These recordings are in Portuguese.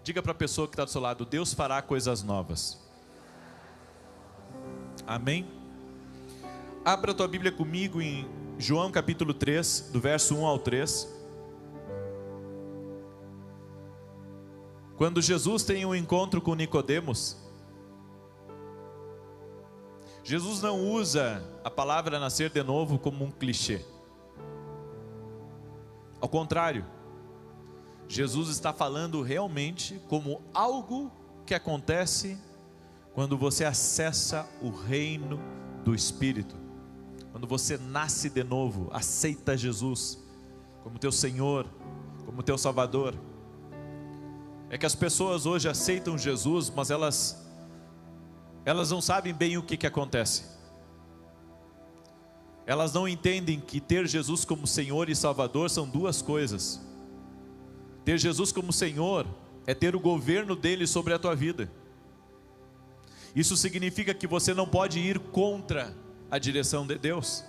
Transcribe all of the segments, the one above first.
Diga para a pessoa que está do seu lado: Deus fará coisas novas. Amém? Abra a tua Bíblia comigo em João capítulo 3, do verso 1 ao 3. Quando Jesus tem um encontro com Nicodemos, Jesus não usa a palavra nascer de novo como um clichê. Ao contrário, Jesus está falando realmente como algo que acontece quando você acessa o reino do Espírito. Quando você nasce de novo, aceita Jesus como teu Senhor, como teu Salvador. É que as pessoas hoje aceitam Jesus, mas elas não sabem bem o que acontece. Elas não entendem que ter Jesus como Senhor e Salvador são duas coisas. Ter Jesus como Senhor é ter o governo dele sobre a tua vida. Isso significa que você não pode ir contra a direção de Deus.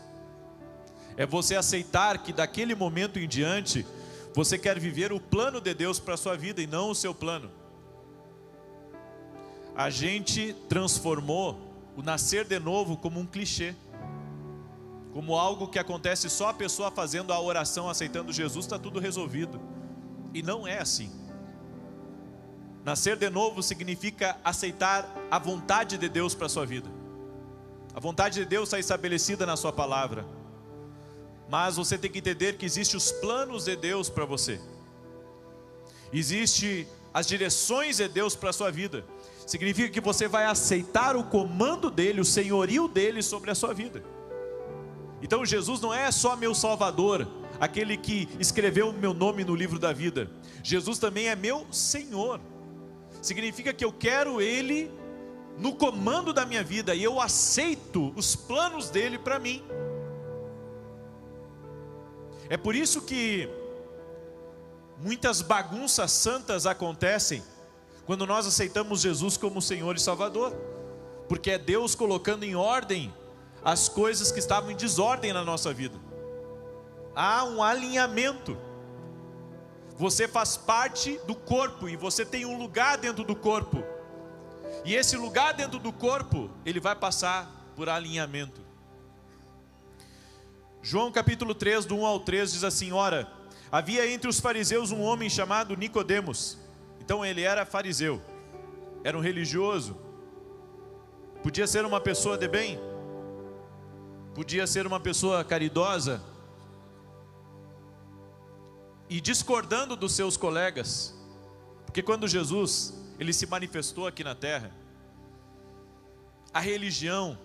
É você aceitar que daquele momento em diante você quer viver o plano de Deus para a sua vida e não o seu plano. A gente transformou o nascer de novo como um clichê, como algo que acontece só a pessoa fazendo a oração, aceitando Jesus, está tudo resolvido. E não é assim. Nascer de novo significa aceitar a vontade de Deus para a sua vida. A vontade de Deus está estabelecida na sua palavra. Mas você tem que entender que existem os planos de Deus para você. Existem as direções de Deus para a sua vida. Significa que você vai aceitar o comando dele, o senhorio dele sobre a sua vida. Então Jesus não é só meu Salvador, aquele que escreveu o meu nome no livro da vida. Jesus também é meu Senhor. Significa que eu quero Ele no comando da minha vida e eu aceito os planos dele para mim. É por isso que muitas bagunças santas acontecem quando nós aceitamos Jesus como Senhor e Salvador, porque é Deus colocando em ordem as coisas que estavam em desordem na nossa vida. Há um alinhamento. Você faz parte do corpo e você tem um lugar dentro do corpo. E esse lugar dentro do corpo, ele vai passar por alinhamento. João capítulo 3, do 1 ao 3 diz assim: ora, havia entre os fariseus um homem chamado Nicodemos. Então ele era fariseu, era um religioso. Podia ser uma pessoa de bem, podia ser uma pessoa caridosa, e discordando dos seus colegas, porque quando Jesus ele se manifestou aqui na terra, a religião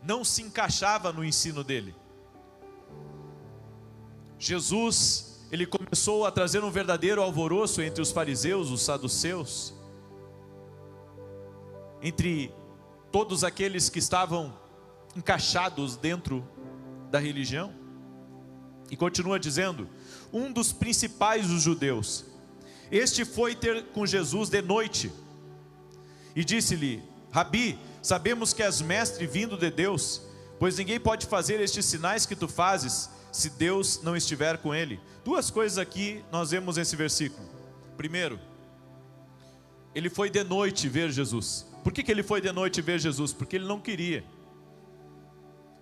não se encaixava no ensino dele. Jesus, ele começou a trazer um verdadeiro alvoroço entre os fariseus, os saduceus, entre todos aqueles que estavam encaixados dentro da religião. E continua dizendo: um dos principais dos judeus, este foi ter com Jesus de noite, e disse-lhe: Rabi, sabemos que és mestre vindo de Deus, pois ninguém pode fazer estes sinais que tu fazes, se Deus não estiver com ele. Duas coisas aqui nós vemos nesse versículo. Primeiro, ele foi de noite ver Jesus. Por que ele foi de noite ver Jesus? Porque ele não queria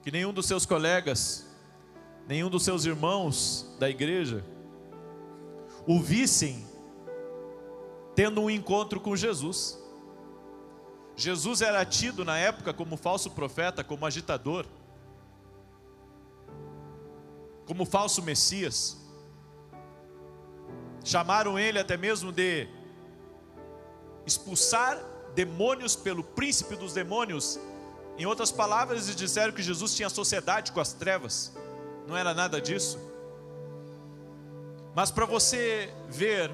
que nenhum dos seus colegas, nenhum dos seus irmãos da igreja o vissem tendo um encontro com Jesus. Jesus era tido na época como falso profeta, como agitador, como falso Messias. Chamaram ele até mesmo de expulsar demônios pelo príncipe dos demônios. Em outras palavras, eles disseram que Jesus tinha sociedade com as trevas. Não era nada disso. Mas para você ver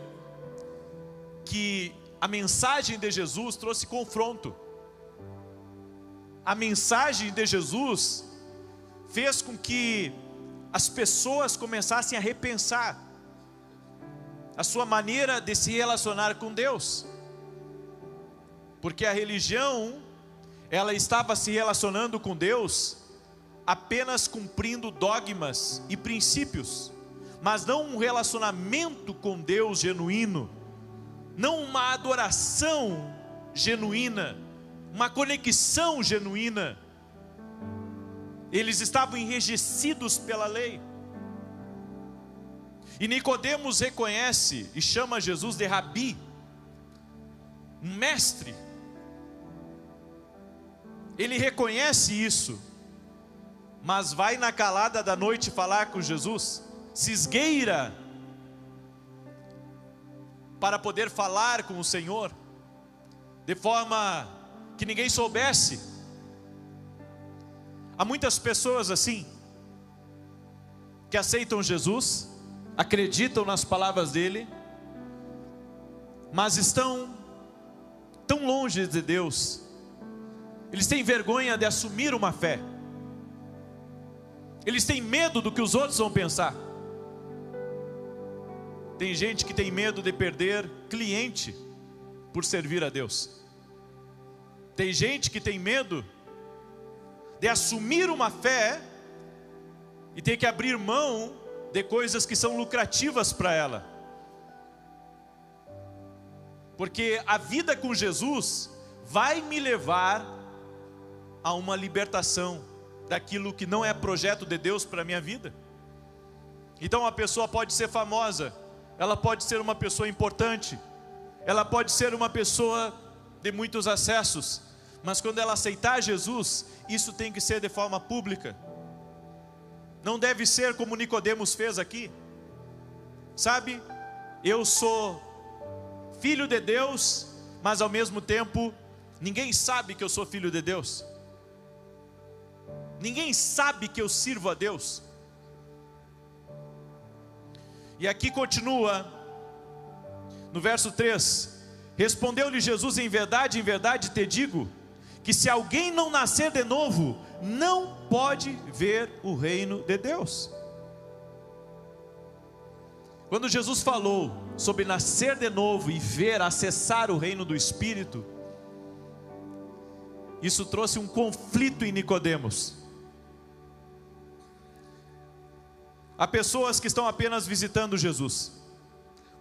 que a mensagem de Jesus trouxe confronto. A mensagem de Jesus fez com que as pessoas começassem a repensar a sua maneira de se relacionar com Deus. Porque a religião, ela estava se relacionando com Deus apenas cumprindo dogmas e princípios, mas não um relacionamento com Deus genuíno, não uma adoração genuína, uma conexão genuína. Eles estavam enrijecidos pela lei. E Nicodemos reconhece e chama Jesus de Rabi, um mestre. Ele reconhece isso, mas vai na calada da noite falar com Jesus, se esgueira para poder falar com o Senhor, de forma que ninguém soubesse. Há muitas pessoas assim, que aceitam Jesus, acreditam nas palavras dele, mas estão tão longe de Deus. Eles têm vergonha de assumir uma fé. Eles têm medo do que os outros vão pensar. Tem gente que tem medo de perder cliente por servir a Deus. Tem gente que tem medo de assumir uma fé e ter que abrir mão de coisas que são lucrativas para ela. Porque a vida com Jesus vai me levar a uma libertação daquilo que não é projeto de Deus para a minha vida. Então a pessoa pode ser famosa, ela pode ser uma pessoa importante, ela pode ser uma pessoa de muitos acessos, mas quando ela aceitar Jesus, isso tem que ser de forma pública. Não deve ser como Nicodemos fez aqui. Sabe, eu sou filho de Deus, mas ao mesmo tempo ninguém sabe que eu sou filho de Deus. Ninguém sabe que eu sirvo a Deus. E aqui continua no verso 3: respondeu-lhe Jesus, em verdade te digo, que se alguém não nascer de novo, não pode ver o reino de Deus. Quando Jesus falou sobre nascer de novo e ver, acessar o reino do Espírito, isso trouxe um conflito em Nicodemos. Há pessoas que estão apenas visitando Jesus,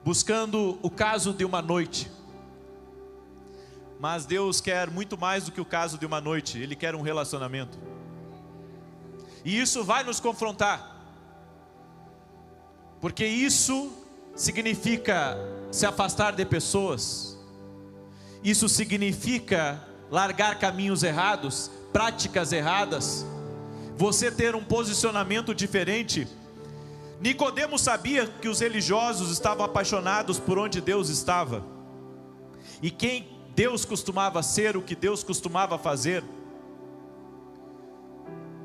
buscando o caso de uma noite. Mas Deus quer muito mais do que o caso de uma noite. Ele quer um relacionamento. E isso vai nos confrontar, porque isso significa se afastar de pessoas. Isso significa largar caminhos errados, práticas erradas, você ter um posicionamento diferente. Nicodemos sabia que os religiosos estavam apaixonados por onde Deus estava, e quem Deus costumava ser, o que Deus costumava fazer.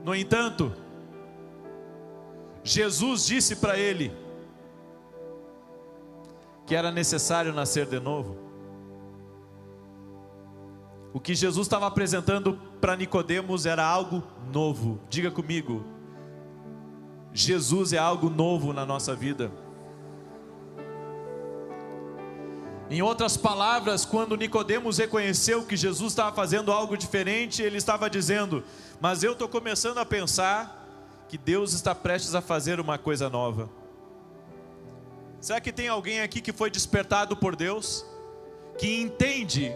No entanto, Jesus disse para ele que era necessário nascer de novo. O que Jesus estava apresentando para Nicodemos era algo novo. Diga comigo: Jesus é algo novo na nossa vida. Em outras palavras, quando Nicodemos reconheceu que Jesus estava fazendo algo diferente, ele estava dizendo: mas eu estou começando a pensar que Deus está prestes a fazer uma coisa nova. Será que tem alguém aqui que foi despertado por Deus, que entende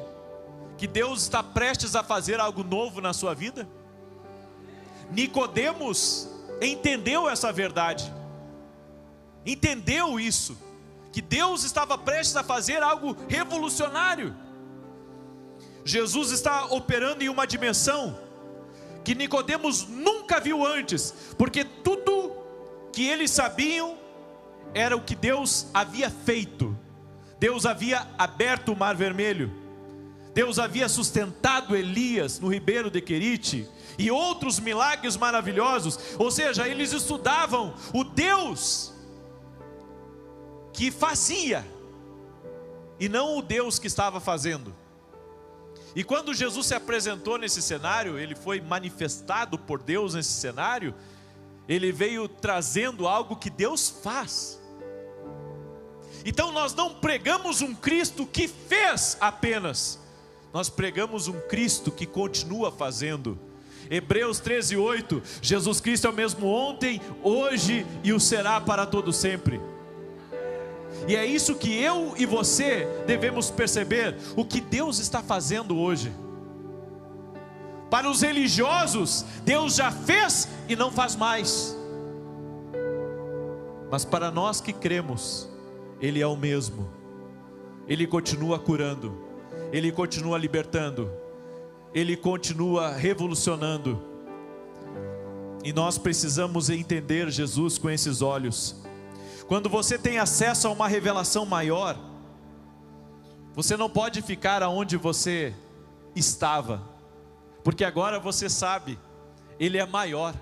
que Deus está prestes a fazer algo novo na sua vida? Nicodemos entendeu essa verdade, entendeu isso, que Deus estava prestes a fazer algo revolucionário. Jesus está operando em uma dimensão que Nicodemos nunca viu antes, porque tudo que eles sabiam era o que Deus havia feito. Deus havia aberto o mar vermelho, Deus havia sustentado Elias no ribeiro de Querite, e outros milagres maravilhosos. Ou seja, eles estudavam o Deus que fazia, e não o Deus que estava fazendo. E quando Jesus se apresentou nesse cenário, ele foi manifestado por Deus nesse cenário, ele veio trazendo algo que Deus faz. Então nós não pregamos um Cristo que fez apenas, nós pregamos um Cristo que continua fazendo. Hebreus 13:8, Jesus Cristo é o mesmo ontem, hoje e o será para todo sempre. E é isso que eu e você devemos perceber, o que Deus está fazendo hoje. Para os religiosos, Deus já fez e não faz mais. Mas para nós que cremos, Ele é o mesmo. Ele continua curando, Ele continua libertando, Ele continua revolucionando. E nós precisamos entender Jesus com esses olhos. Quando você tem acesso a uma revelação maior, você não pode ficar aonde você estava, porque agora você sabe, Ele é maior.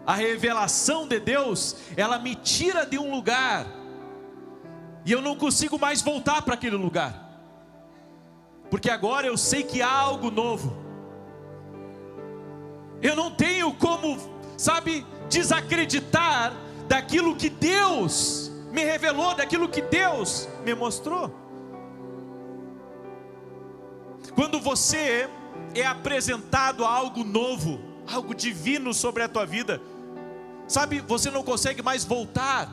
A revelação de Deus, ela me tira de um lugar, e eu não consigo mais voltar para aquele lugar, porque agora eu sei que há algo novo. Eu não tenho como, desacreditar daquilo que Deus me revelou, daquilo que Deus me mostrou. Quando você é apresentado a algo novo, algo divino sobre a tua vida, você não consegue mais voltar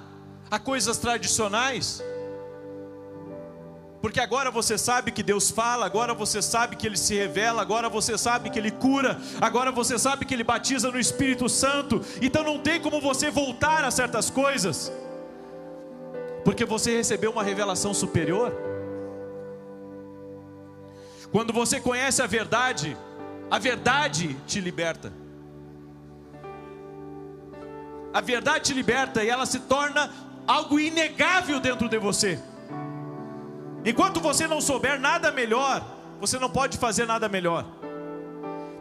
a coisas tradicionais, porque agora você sabe que Deus fala, agora você sabe que Ele se revela, agora você sabe que Ele cura, agora você sabe que Ele batiza no Espírito Santo. Então não tem como você voltar a certas coisas, porque você recebeu uma revelação superior. Quando você conhece a verdade te liberta. A verdade te liberta e ela se torna algo inegável dentro de você. Enquanto você não souber nada melhor, você não pode fazer nada melhor.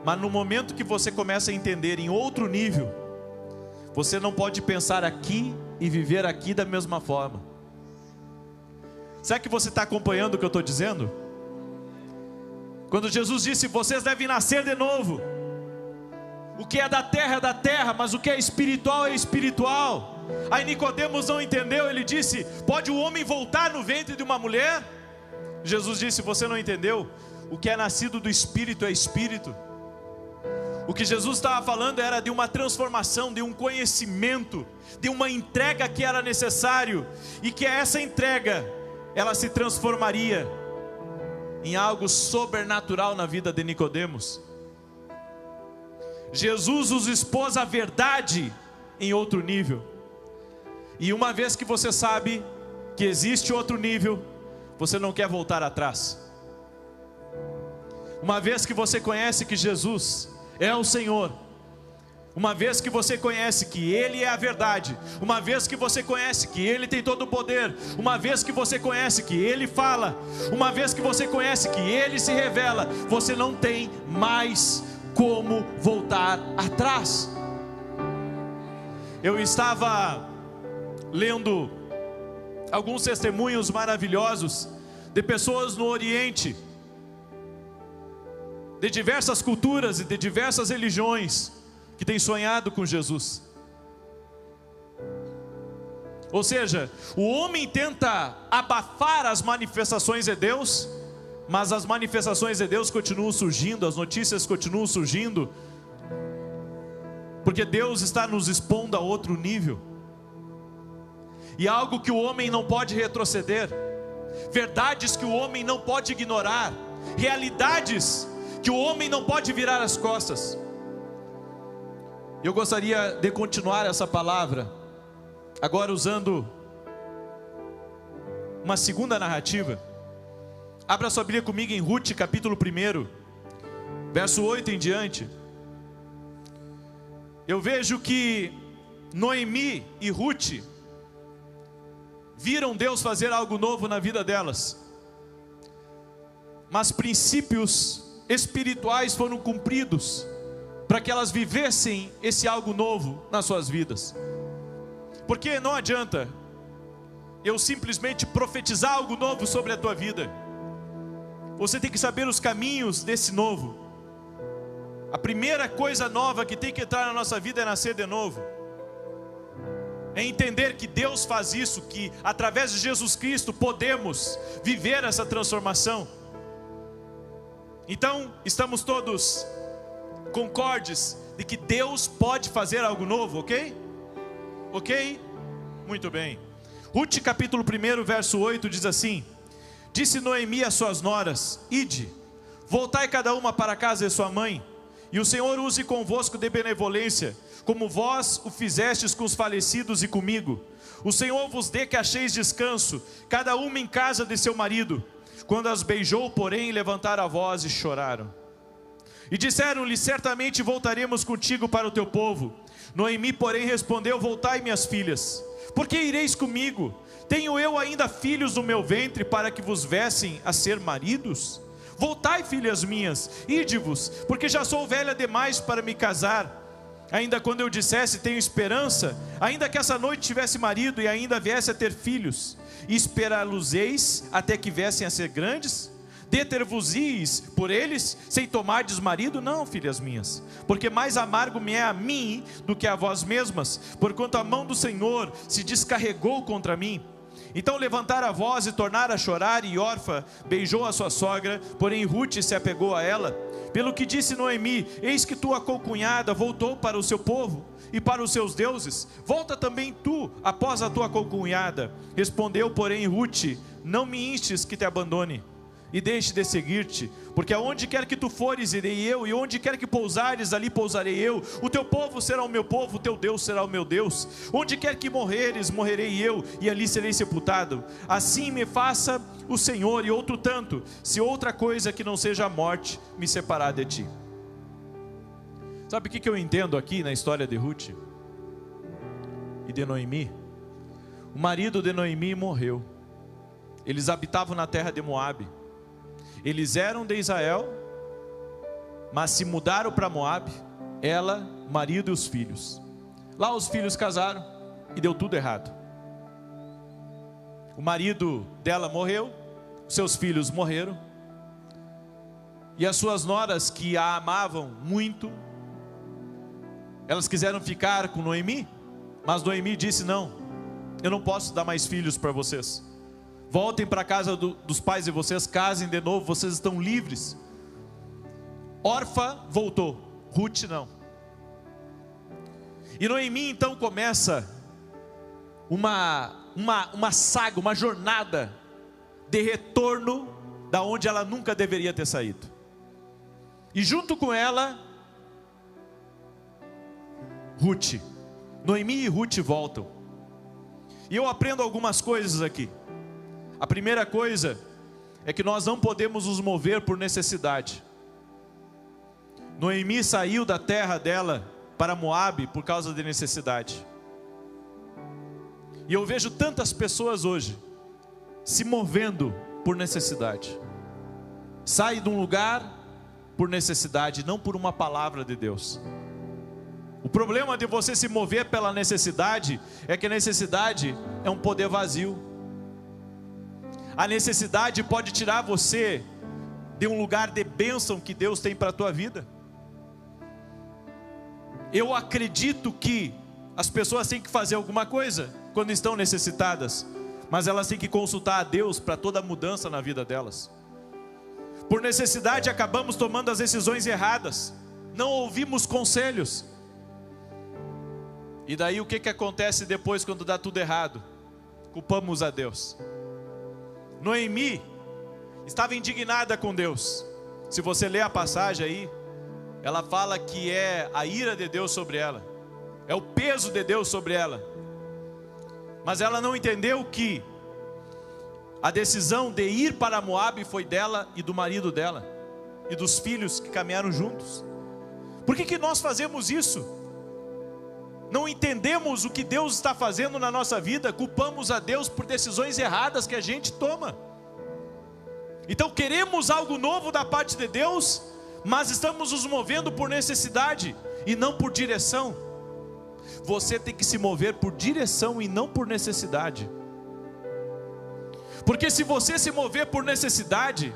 Mas no momento que você começa a entender em outro nível, você não pode pensar aqui e viver aqui da mesma forma. Será que você está acompanhando o que eu estou dizendo? Quando Jesus disse, vocês devem nascer de novo. O que é da terra, mas o que é espiritual é espiritual. Aí Nicodemos não entendeu, ele disse, pode o homem voltar no ventre de uma mulher? Jesus disse, você não entendeu, o que é nascido do Espírito é Espírito. O que Jesus estava falando era de uma transformação, de um conhecimento, de uma entrega que era necessário, e que essa entrega, ela se transformaria em algo sobrenatural na vida de Nicodemos. Jesus os expôs a verdade em outro nível. E uma vez que você sabe que existe outro nível, você não quer voltar atrás. Uma vez que você conhece que Jesus é o Senhor, uma vez que você conhece que Ele é a verdade, uma vez que você conhece que Ele tem todo o poder, uma vez que você conhece que Ele fala, uma vez que você conhece que Ele se revela, você não tem mais como voltar atrás. Eu estava lendo alguns testemunhos maravilhosos de pessoas no Oriente, de diversas culturas e de diversas religiões, que têm sonhado com Jesus. Ou seja, o homem tenta abafar as manifestações de Deus, mas as manifestações de Deus continuam surgindo, as notícias continuam surgindo, porque Deus está nos expondo a outro nível, e algo que o homem não pode retroceder, verdades que o homem não pode ignorar, realidades que o homem não pode virar as costas. Eu gostaria de continuar essa palavra, agora usando uma segunda narrativa. Abra sua Bíblia comigo em Ruth, capítulo 1, verso 8 em diante. Eu vejo que Noemi e Ruth viram Deus fazer algo novo na vida delas, mas princípios espirituais foram cumpridos para que elas vivessem esse algo novo nas suas vidas. Porque não adianta eu simplesmente profetizar algo novo sobre a tua vida. Você tem que saber os caminhos desse novo. A primeira coisa nova que tem que entrar na nossa vida é nascer de novo. É entender que Deus faz isso, que através de Jesus Cristo podemos viver essa transformação. Então, estamos todos concordes de que Deus pode fazer algo novo, ok? Ok? Muito bem. Rute capítulo 1, verso 8 diz assim: disse Noemi às suas noras: ide, voltai cada uma para a casa de sua mãe, e o Senhor use convosco de benevolência, como vós o fizestes com os falecidos e comigo. O Senhor vos dê que acheis descanso, cada uma em casa de seu marido. Quando as beijou, porém, levantaram a voz e choraram. E disseram-lhe: certamente voltaremos contigo para o teu povo. Noemi, porém, respondeu: voltai, minhas filhas, porque ireis comigo? Tenho eu ainda filhos no meu ventre para que vos viessem a ser maridos? Voltai, filhas minhas, ide-vos, porque já sou velha demais para me casar. Ainda quando eu dissesse: tenho esperança, ainda que essa noite tivesse marido e ainda viesse a ter filhos, esperá-los-eis até que viessem a ser grandes? Deter-vos-eis por eles, sem tomardes marido? Não, filhas minhas, porque mais amargo me é a mim do que a vós mesmas, porquanto a mão do Senhor se descarregou contra mim. Então levantaram a voz e tornaram a chorar, e Orfa beijou a sua sogra, porém Rute se apegou a ela. Pelo que disse Noemi: eis que tua concunhada voltou para o seu povo e para os seus deuses, volta também tu após a tua concunhada. Respondeu, porém, Rute: não me instes que te abandone e deixe de seguir-te, porque aonde quer que tu fores, irei eu, e onde quer que pousares, ali pousarei eu. O teu povo será o meu povo, o teu Deus será o meu Deus. Onde quer que morreres, morrerei eu, e ali serei sepultado. Assim me faça o Senhor, e outro tanto, se outra coisa que não seja a morte me separar de ti. Sabe o que eu entendo aqui na história de Rute e de Noemi? O marido de Noemi morreu. Eles habitavam na terra de Moabe. Eles eram de Israel, mas se mudaram para Moabe, ela, o marido e os filhos. Lá os filhos casaram e deu tudo errado. O marido dela morreu, seus filhos morreram, e as suas noras, que a amavam muito, elas quiseram ficar com Noemi, mas Noemi disse: não, eu não posso dar mais filhos para vocês. Voltem para a casa dos pais de vocês, casem de novo, vocês estão livres. Orfa voltou, Rute não. E Noemi então começa uma saga, uma jornada de retorno da onde ela nunca deveria ter saído. E junto com ela, Rute. Noemi e Rute voltam. E eu aprendo algumas coisas aqui. A primeira coisa é que nós não podemos nos mover por necessidade. Noemi saiu da terra dela para Moabe por causa de necessidade. E eu vejo tantas pessoas hoje se movendo por necessidade. Sai de um lugar por necessidade, não por uma palavra de Deus. O problema de você se mover pela necessidade é que a necessidade é um poder vazio. A necessidade pode tirar você de um lugar de bênção que Deus tem para a tua vida. Eu acredito que as pessoas têm que fazer alguma coisa quando estão necessitadas, mas elas têm que consultar a Deus para toda mudança na vida delas. Por necessidade acabamos tomando as decisões erradas, não ouvimos conselhos. E daí o que acontece depois quando dá tudo errado? Culpamos a Deus. Noemi estava indignada com Deus. Se você ler a passagem aí, ela fala que é a ira de Deus sobre ela, é o peso de Deus sobre ela. Mas ela não entendeu que a decisão de ir para Moabe foi dela e do marido dela e dos filhos que caminharam juntos. Por que nós fazemos isso? Não entendemos o que Deus está fazendo na nossa vida, culpamos a Deus por decisões erradas que a gente toma. Então queremos algo novo da parte de Deus, mas estamos nos movendo por necessidade e não por direção. Você tem que se mover por direção e não por necessidade. Porque se você se mover por necessidade,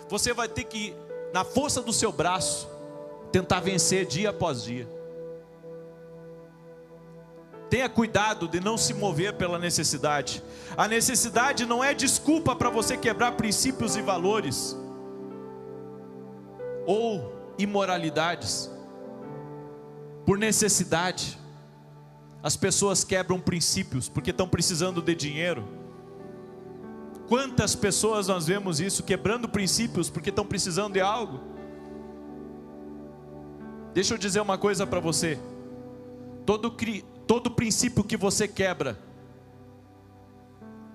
você vai ter que, na força do seu braço, tentar vencer dia após dia. Tenha cuidado de não se mover pela necessidade. A necessidade não é desculpa para você quebrar princípios e valores ou imoralidades por necessidade. As pessoas quebram princípios porque estão precisando de dinheiro. Quantas pessoas nós vemos isso, quebrando princípios porque estão precisando de algo? Deixa eu dizer uma coisa para você. Todo princípio que você quebra,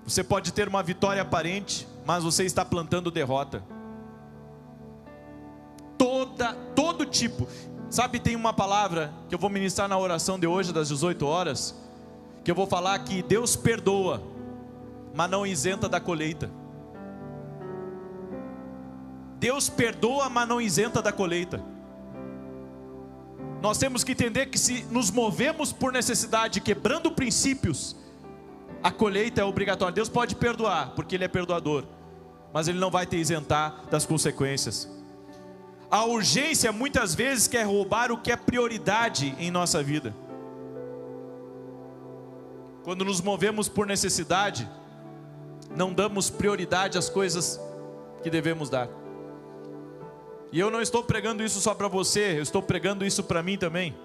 você pode ter uma vitória aparente, mas você está plantando derrota. Todo tipo. Sabe, tem uma palavra que eu vou ministrar na oração de hoje, das 18 horas, que eu vou falar que Deus perdoa, mas não isenta da colheita. Deus perdoa, mas não isenta da colheita. Nós temos que entender que se nos movemos por necessidade, quebrando princípios, a colheita é obrigatória. Deus pode perdoar, porque Ele é perdoador, mas Ele não vai te isentar das consequências. A urgência muitas vezes quer roubar o que é prioridade em nossa vida. Quando nos movemos por necessidade, não damos prioridade às coisas que devemos dar. E eu não estou pregando isso só para você, eu estou pregando isso para mim também.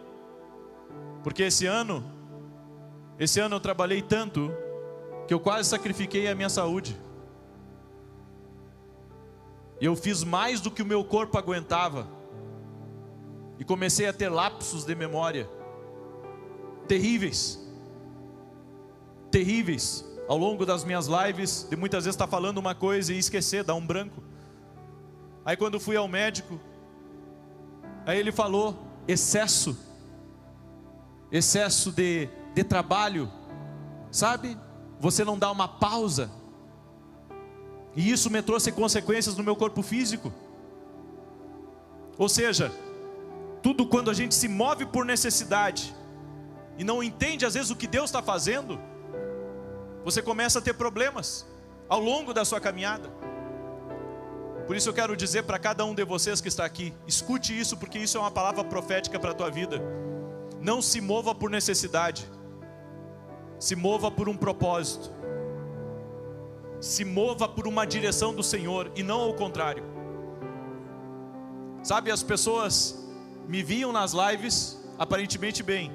Porque esse ano eu trabalhei tanto que eu quase sacrifiquei a minha saúde. E eu fiz mais do que o meu corpo aguentava. E comecei a ter lapsos de memória terríveis. Terríveis. Ao longo das minhas lives, de muitas vezes estar falando uma coisa e esquecer, dar um branco. Aí quando fui ao médico, aí ele falou: excesso de trabalho, sabe? Você não dá uma pausa. E isso me trouxe consequências no meu corpo físico. Ou seja, tudo quando a gente se move por necessidade e não entende às vezes o que Deus está fazendo, você começa a ter problemas ao longo da sua caminhada. Por isso eu quero dizer para cada um de vocês que está aqui, escute isso, porque isso é uma palavra profética para a tua vida. Não se mova por necessidade, se mova por um propósito, se mova por uma direção do Senhor e não ao contrário. Sabe, as pessoas me viam nas lives aparentemente bem,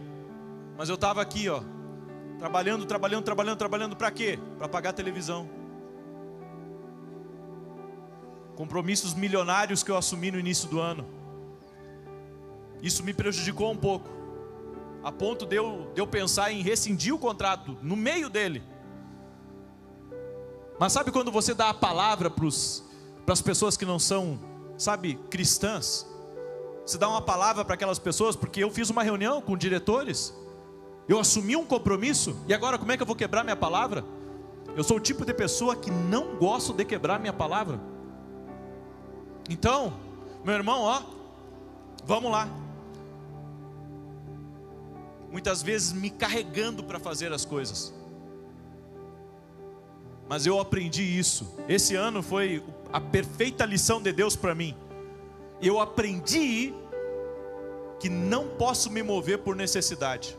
mas eu estava aqui, ó, trabalhando para quê? Para pagar a televisão. Compromissos milionários que eu assumi no início do ano. Isso me prejudicou um pouco, a ponto de eu pensar em rescindir o contrato no meio dele. Mas sabe quando você dá a palavra para as pessoas que não são, sabe, cristãs? Você dá uma palavra para aquelas pessoas, porque eu fiz uma reunião com diretores, eu assumi um compromisso, e agora como é que eu vou quebrar minha palavra? Eu sou o tipo de pessoa que não gosto de quebrar minha palavra. Então, meu irmão, ó, vamos lá. Muitas vezes me carregando para fazer as coisas. Mas eu aprendi isso. Esse ano foi a perfeita lição de Deus para mim. Eu aprendi que não posso me mover por necessidade.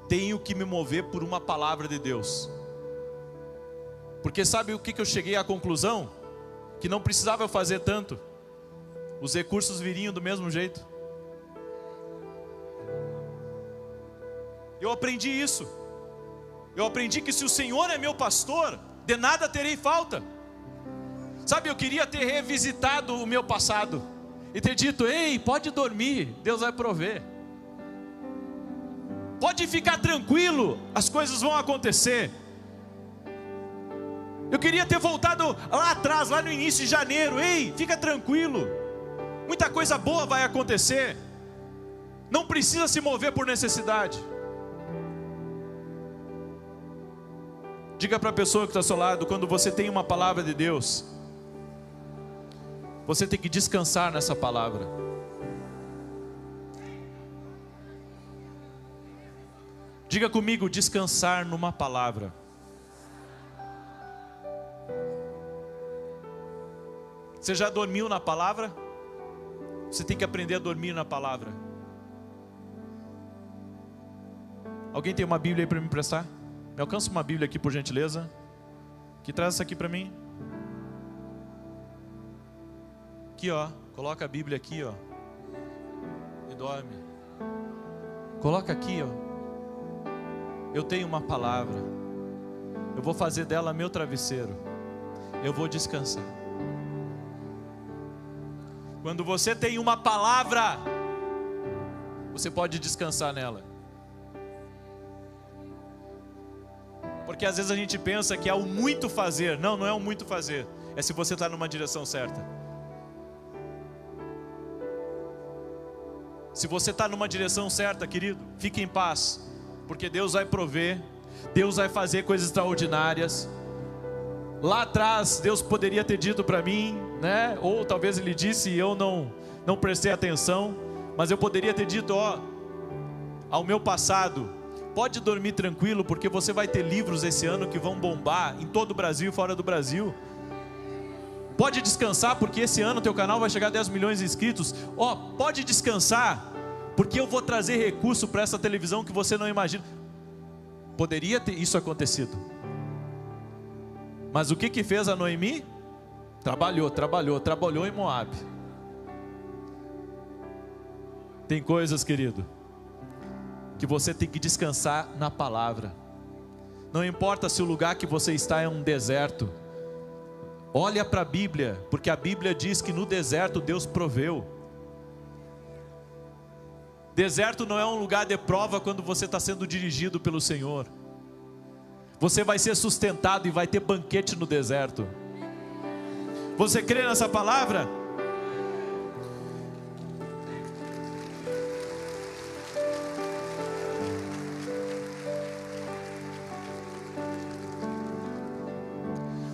Tenho que me mover por uma palavra de Deus. Porque sabe o que eu cheguei à conclusão? Que não precisava eu fazer tanto. Os recursos viriam do mesmo jeito. Eu aprendi isso. Eu aprendi que se o Senhor é meu pastor, de nada terei falta. Sabe, eu queria ter revisitado o meu passado e ter dito: ei, pode dormir, Deus vai prover. Pode ficar tranquilo, as coisas vão acontecer. Eu queria ter voltado lá atrás, lá no início de janeiro: ei, fica tranquilo, muita coisa boa vai acontecer. Não precisa se mover por necessidade. Diga para a pessoa que está ao seu lado: quando você tem uma palavra de Deus, você tem que descansar nessa palavra. Diga comigo: descansar numa palavra. Você já dormiu na palavra? Você tem que aprender a dormir na palavra. Alguém tem uma Bíblia aí para me emprestar? Me alcança uma Bíblia aqui, por gentileza. Que traz essa aqui para mim. Aqui, ó. Coloca a Bíblia aqui, ó. E dorme. Coloca aqui, ó. eu tenho uma palavra, eu vou fazer dela meu travesseiro, eu vou descansar. Quando você tem uma palavra, você pode descansar nela. Porque às vezes a gente pensa que é o muito fazer. Não, não é o muito fazer. É se você está numa direção certa. Se você está numa direção certa, querido, fique em paz. Porque Deus vai prover. Deus vai fazer coisas extraordinárias. Lá atrás, Deus poderia ter dito para mim, né? Ou talvez Ele disse e eu não prestei atenção. Mas eu poderia ter dito, ao meu passado: pode dormir tranquilo, porque você vai ter livros esse ano que vão bombar em todo o Brasil e fora do Brasil. Pode descansar, porque esse ano teu canal vai chegar a 10 milhões de inscritos. Pode descansar, porque eu vou trazer recurso para essa televisão que você não imagina. Poderia ter isso acontecido. Mas o que fez a Noemi? Trabalhou em Moabe. Tem coisas, querido, que você tem que descansar na palavra. Não importa se o lugar que você está é um deserto. Olha para a Bíblia, porque a Bíblia diz que no deserto Deus proveu. Deserto não é um lugar de prova quando você está sendo dirigido pelo Senhor. Você vai ser sustentado e vai ter banquete no deserto. Você crê nessa palavra?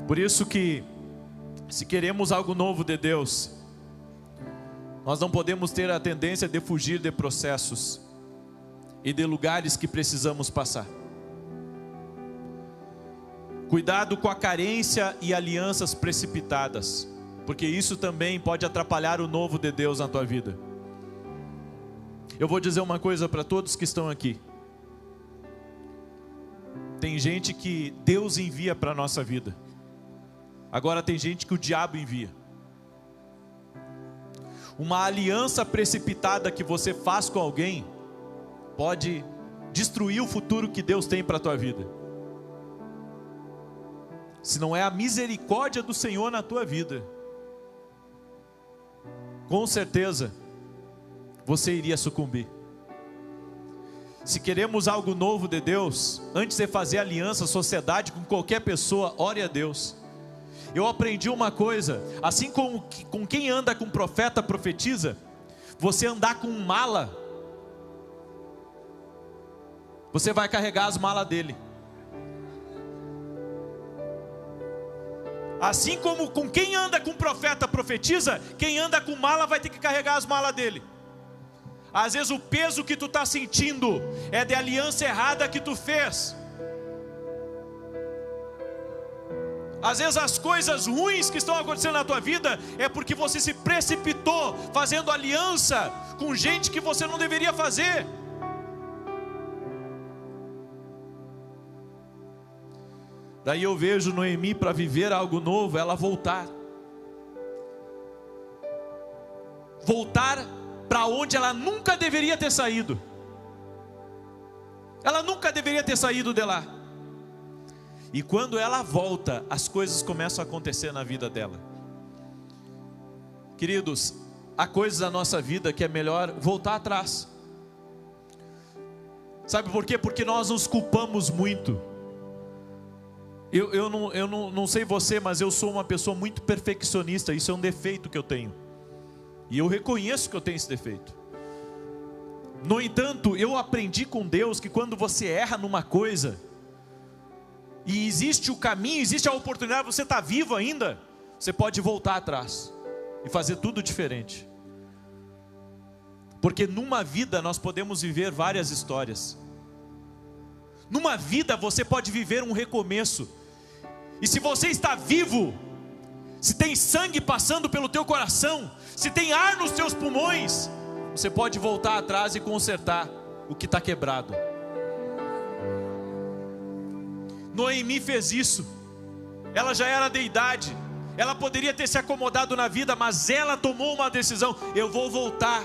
Por isso que, se queremos algo novo de Deus, nós não podemos ter a tendência de fugir de processos e de lugares que precisamos passar. Cuidado com a carência e alianças precipitadas, porque isso também pode atrapalhar o novo de Deus na tua vida. Eu vou dizer uma coisa para todos que estão aqui. Tem gente que Deus envia para a nossa vida. Agora tem gente que o diabo envia. Uma aliança precipitada que você faz com alguém pode destruir o futuro que Deus tem para a tua vida. Se não é a misericórdia do Senhor na tua vida, com certeza você iria sucumbir. Se queremos algo novo de Deus, antes de fazer aliança, sociedade com qualquer pessoa, ore a Deus. Eu aprendi uma coisa: assim como com quem anda com profeta, profetiza, você andar com mala, você vai carregar as malas dele. Assim como com quem anda com profeta, profetiza, quem anda com mala vai ter que carregar as malas dele. Às vezes o peso que tu está sentindo é de aliança errada que tu fez. Às vezes as coisas ruins que estão acontecendo na tua vida é porque você se precipitou fazendo aliança com gente que você não deveria fazer. Daí eu vejo Noemi, para viver algo novo, ela voltar para onde ela nunca deveria ter saído. Ela nunca deveria ter saído de lá. E quando ela volta, as coisas começam a acontecer na vida dela. Queridos, há coisas na nossa vida que é melhor voltar atrás. Sabe por quê? Porque nós nos culpamos muito. Eu não sei você, mas eu sou uma pessoa muito perfeccionista. Isso é um defeito que eu tenho. E eu reconheço que eu tenho esse defeito. No entanto, eu aprendi com Deus que quando você erra numa coisa, e existe o caminho, existe a oportunidade, você está vivo ainda, você pode voltar atrás e fazer tudo diferente. Porque numa vida nós podemos viver várias histórias. Numa vida você pode viver um recomeço. E se você está vivo, se tem sangue passando pelo teu coração, se tem ar nos teus pulmões, você pode voltar atrás e consertar o que está quebrado. Noemi fez isso. Ela já era de idade, ela poderia ter se acomodado na vida, mas ela tomou uma decisão: eu vou voltar.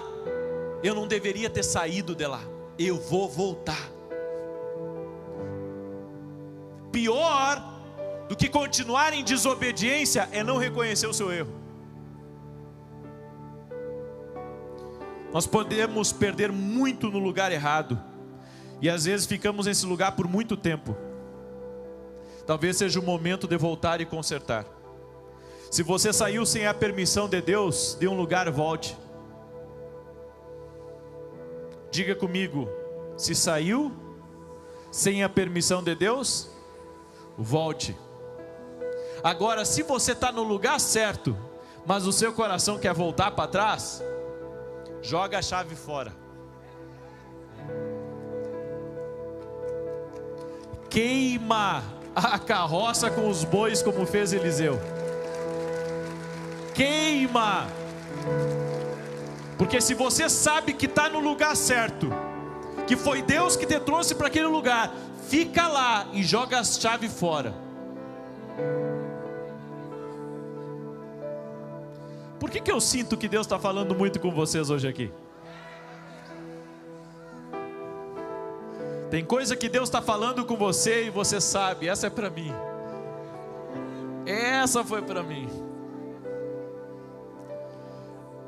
Eu não deveria ter saído de lá, eu vou voltar. Pior do que continuar em desobediência é não reconhecer o seu erro. Nós podemos perder muito no lugar errado, e às vezes ficamos nesse lugar por muito tempo. Talvez seja o momento de voltar e consertar. Se você saiu sem a permissão de Deus, de um lugar, volte. Diga comigo: se saiu sem a permissão de Deus, volte. Agora, se você está no lugar certo, mas o seu coração quer voltar para trás, joga a chave fora. Queima a carroça com os bois, como fez Eliseu. Queima. Porque se você sabe que está no lugar certo, que foi Deus que te trouxe para aquele lugar, fica lá e joga a chave fora. Por que eu sinto que Deus está falando muito com vocês hoje aqui? Tem coisa que Deus está falando com você e você sabe, essa é para mim. Essa foi para mim.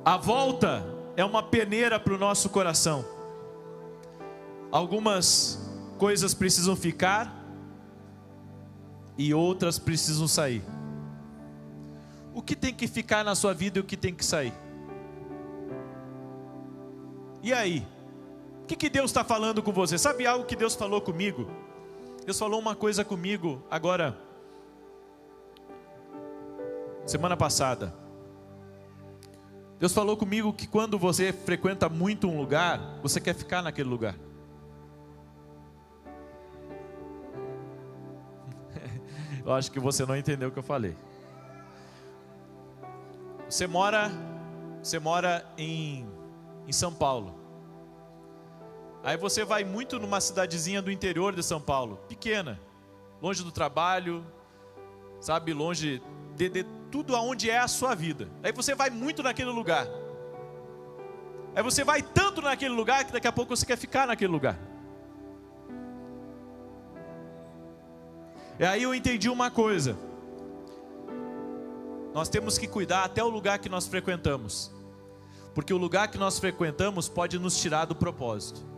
A volta é uma peneira para o nosso coração. Algumas coisas precisam ficar e outras precisam sair. O que tem que ficar na sua vida e o que tem que sair? E aí? O que Deus está falando com você? Sabe algo que Deus falou comigo? Deus falou uma coisa comigo agora, semana passada. Deus falou comigo que quando você frequenta muito um lugar, você quer ficar naquele lugar. Eu acho que você não entendeu o que eu falei. Você mora em São Paulo. Aí você vai muito numa cidadezinha do interior de São Paulo, pequena, longe do trabalho, sabe, longe de tudo aonde é a sua vida. Aí você vai muito naquele lugar. Aí você vai tanto naquele lugar que daqui a pouco você quer ficar naquele lugar. E aí eu entendi uma coisa. Nós temos que cuidar até o lugar que nós frequentamos, porque o lugar que nós frequentamos pode nos tirar do propósito.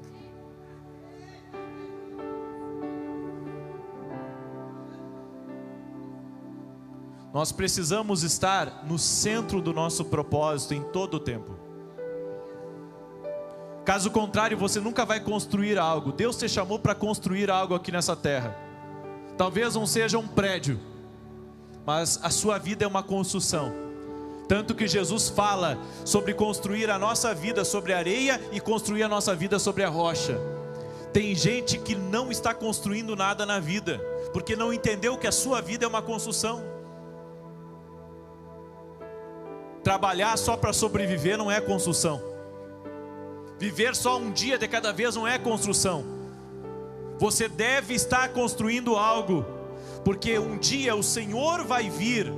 Nós precisamos estar no centro do nosso propósito em todo o tempo. Caso contrário, você nunca vai construir algo. Deus te chamou para construir algo aqui nessa terra. Talvez não seja um prédio, mas a sua vida é uma construção. Tanto que Jesus fala sobre construir a nossa vida sobre a areia e construir a nossa vida sobre a rocha. Tem gente que não está construindo nada na vida, porque não entendeu que a sua vida é uma construção. Trabalhar só para sobreviver não é construção. Viver só um dia de cada vez não é construção. Você deve estar construindo algo, porque um dia o Senhor vai vir,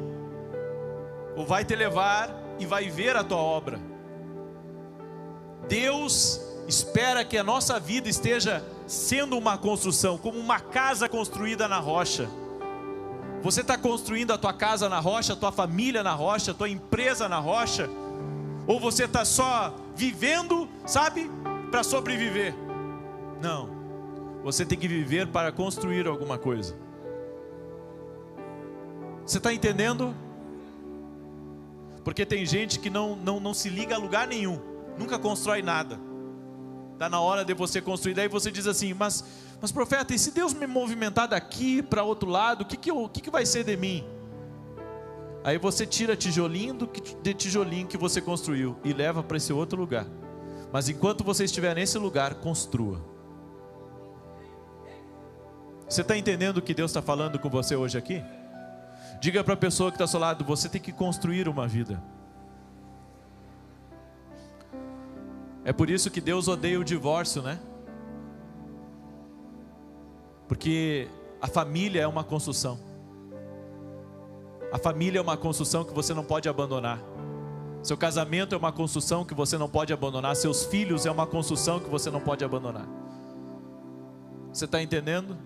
ou vai te levar e vai ver a tua obra. Deus espera que a nossa vida esteja sendo uma construção, como uma casa construída na rocha. Você está construindo a tua casa na rocha, a tua família na rocha, a tua empresa na rocha? Ou você está só vivendo, sabe, para sobreviver? Não, você tem que viver para construir alguma coisa. Você está entendendo? Porque tem gente que não se liga a lugar nenhum, nunca constrói nada. Está na hora de você construir, daí você diz assim, mas profeta, e se Deus me movimentar daqui para outro lado, o que vai ser de mim? Aí você tira tijolinho de tijolinho que você construiu e leva para esse outro lugar. Mas enquanto você estiver nesse lugar, construa. Você está entendendo o que Deus está falando com você hoje aqui? Diga para a pessoa que está ao seu lado, você tem que construir uma vida. É por isso que Deus odeia o divórcio, né? Porque a família é uma construção. A família é uma construção que você não pode abandonar. Seu casamento é uma construção que você não pode abandonar. Seus filhos é uma construção que você não pode abandonar. Você está entendendo?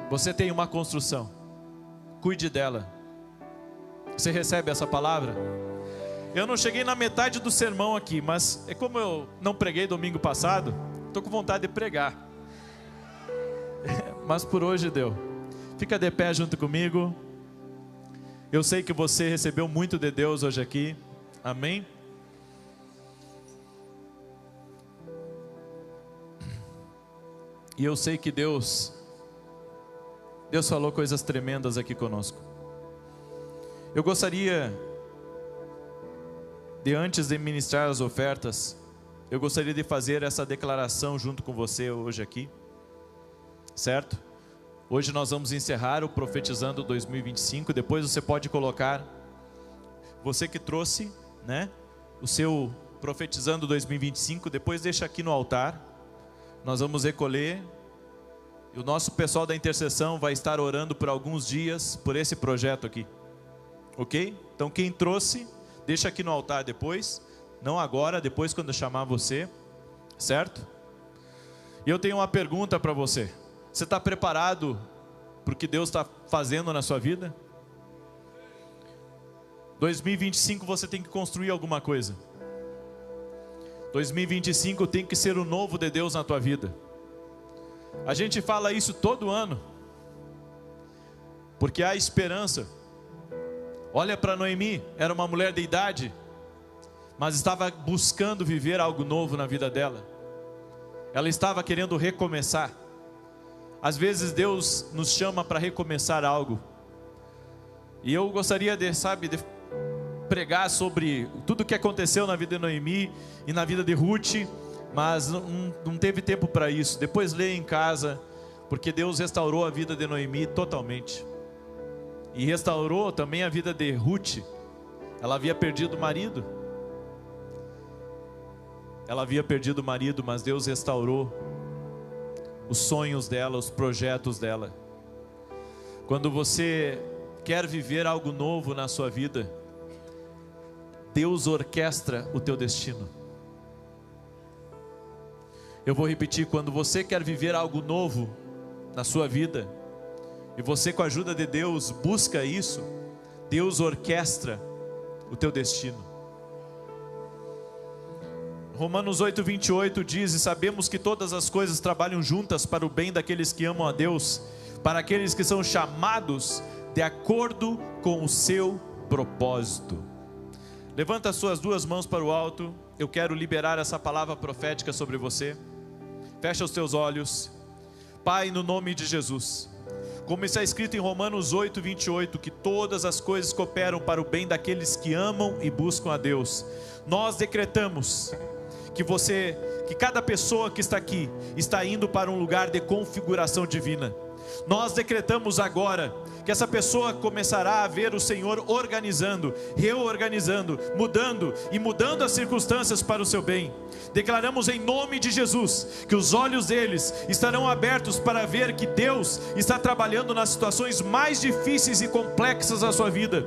Você tem uma construção, cuide dela. Você recebe essa palavra? Eu não cheguei na metade do sermão aqui, mas é como eu não preguei domingo passado, estou com vontade de pregar. Mas por hoje deu. Fica de pé junto comigo. Eu sei que você recebeu muito de Deus hoje aqui. Amém? E eu sei que Deus falou coisas tremendas aqui conosco. Eu gostaria de, antes de ministrar as ofertas, eu gostaria de fazer essa declaração junto com você hoje aqui, certo? Hoje nós vamos encerrar o Profetizando 2025, depois você pode colocar, você que trouxe, né, o seu Profetizando 2025, depois deixa aqui no altar, nós vamos recolher, e o nosso pessoal da intercessão vai estar orando por alguns dias, por esse projeto aqui, ok? Então quem trouxe, deixa aqui no altar depois, não agora, depois quando eu chamar você, certo? E eu tenho uma pergunta para você. Você está preparado para o que Deus está fazendo na sua vida? 2025 você tem que construir alguma coisa. 2025 tem que ser o novo de Deus na tua vida. A gente fala isso todo ano, porque há esperança. Olha para Noemi, era uma mulher de idade, mas estava buscando viver algo novo na vida dela. Ela estava querendo recomeçar. Às vezes Deus nos chama para recomeçar algo. E eu gostaria de pregar sobre tudo o que aconteceu na vida de Noemi e na vida de Ruth, mas não teve tempo para isso. Depois leia em casa, porque Deus restaurou a vida de Noemi totalmente. E restaurou também a vida de Ruth. Ela havia perdido o marido. Mas Deus restaurou os sonhos dela, os projetos dela. Quando você quer viver algo novo na sua vida, Deus orquestra o teu destino. Eu vou repetir, quando você quer viver algo novo na sua vida, e você com a ajuda de Deus busca isso, Deus orquestra o teu destino. Romanos 8:28 diz: e sabemos que todas as coisas trabalham juntas para o bem daqueles que amam a Deus, para aqueles que são chamados de acordo com o seu propósito. Levanta as suas duas mãos para o alto. Eu quero liberar essa palavra profética sobre você. Fecha os teus olhos. Pai, no nome de Jesus, como está escrito em Romanos 8:28, que todas as coisas cooperam para o bem daqueles que amam e buscam a Deus, nós decretamos que cada pessoa que está aqui está indo para um lugar de configuração divina. Nós decretamos agora que essa pessoa começará a ver o Senhor organizando, reorganizando, mudando as circunstâncias para o seu bem. Declaramos em nome de Jesus que os olhos deles estarão abertos para ver que Deus está trabalhando nas situações mais difíceis e complexas da sua vida.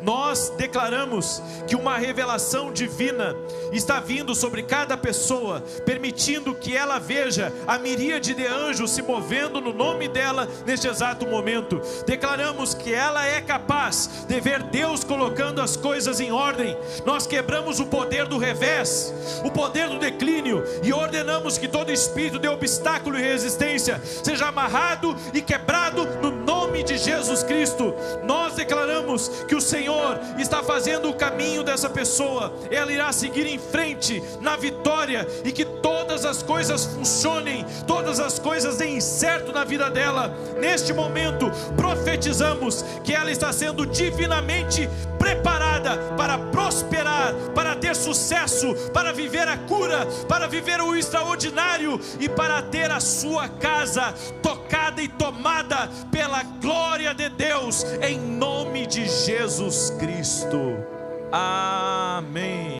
Nós declaramos que uma revelação divina está vindo sobre cada pessoa, permitindo que ela veja a miríade de anjos se movendo no nome dela neste exato momento. Declaramos que ela é capaz de ver Deus colocando as coisas em ordem. Nós quebramos o poder do revés, o poder do declínio, e ordenamos que todo espírito de obstáculo e resistência seja amarrado e quebrado no nome de Jesus Cristo. Nós declaramos que o Senhor está fazendo o caminho dessa pessoa, ela irá seguir em frente na vitória, e que todas as coisas funcionem, todas as coisas deem certo na vida dela. Neste momento profetizamos que ela está sendo divinamente preparada para prosperar, para ter sucesso, para viver a cura, para viver o extraordinário e para ter a sua casa tocada e tomada pela glória de Deus, em nome de Jesus Cristo. Amém.